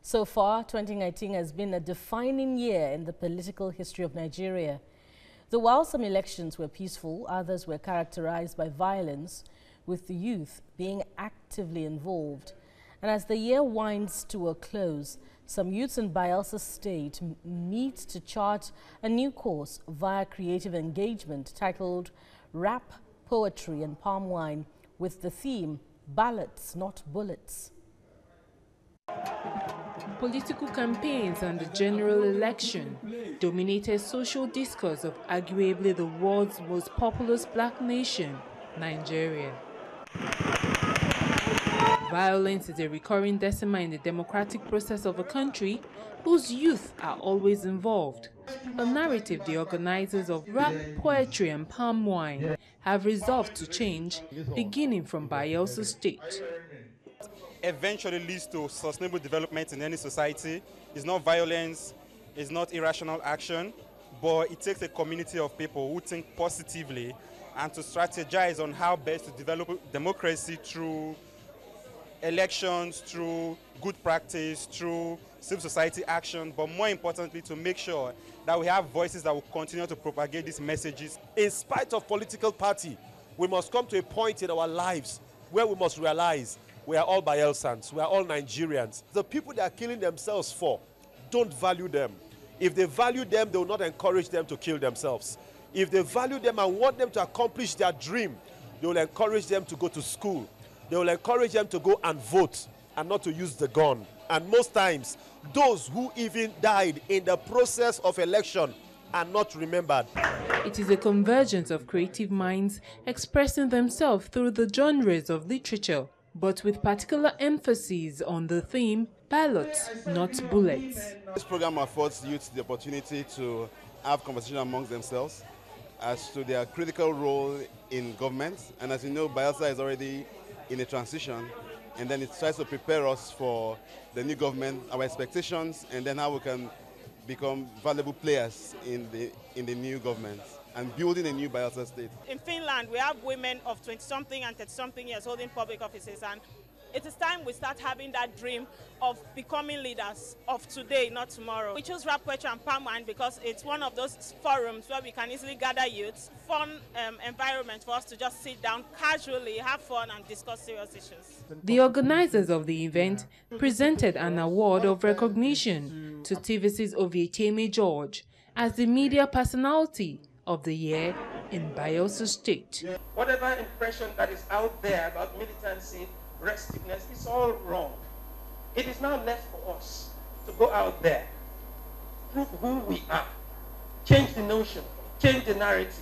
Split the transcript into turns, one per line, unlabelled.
So far, 2019 has been a defining year in the political history of Nigeria. Though while some elections were peaceful, others were characterized by violence, with the youth being actively involved. And as the year winds to a close, some youths in Bayelsa State meet to chart a new course via creative engagement titled Rap, Poetry and Palmwine, with the theme Ballots-Not-Bullets.
Political campaigns and the general election dominated social discourse of arguably the world's most populous black nation, Nigeria. Violence is a recurring decima in the democratic process of a country whose youth are always involved, a narrative the organizers of Rap, Poetry and Palmwine have resolved to change, beginning from Bayelsa State.
Eventually leads to sustainable development in any society. It's not violence, it's not irrational action, but it takes a community of people who think positively and to strategize on how best to develop democracy through elections, through good practice, through civil society action, but more importantly to make sure that we have voices that will continue to propagate these messages.
In spite of political party, we must come to a point in our lives where we must realize we are all Bayelsans, we are all Nigerians. The people they are killing themselves for don't value them. If they value them, they will not encourage them to kill themselves. If they value them and want them to accomplish their dream, they will encourage them to go to school. They will encourage them to go and vote and not to use the gun. And most times, those who even died in the process of election are not remembered.
It is a convergence of creative minds expressing themselves through the genres of literature, but with particular emphasis on the theme, ballots, not bullets.
This program affords youth the opportunity to have conversation amongst themselves as to their critical role in government. And as you know, Bayelsa is already in a transition, and then it tries to prepare us for the new government, our expectations, and then how we can become valuable players in the new government and building a new Bayelsa state.
In Finland, we have women of 20-something and 30-something years holding public offices, and it is time we start having that dream of becoming leaders of today, not tomorrow. We choose Rap, Poetry and Palmwine because it's one of those forums where we can easily gather youths, fun environment for us to just sit down casually, have fun and discuss serious issues.
The organizers of the event presented an award of recognition to TVC's Ovieteme George as the media personality of the year in Bayelsa State.
Whatever impression that is out there about militancy, restiveness, is all wrong. It is now left for us to go out there, prove who we are, change the notion, change the narrative.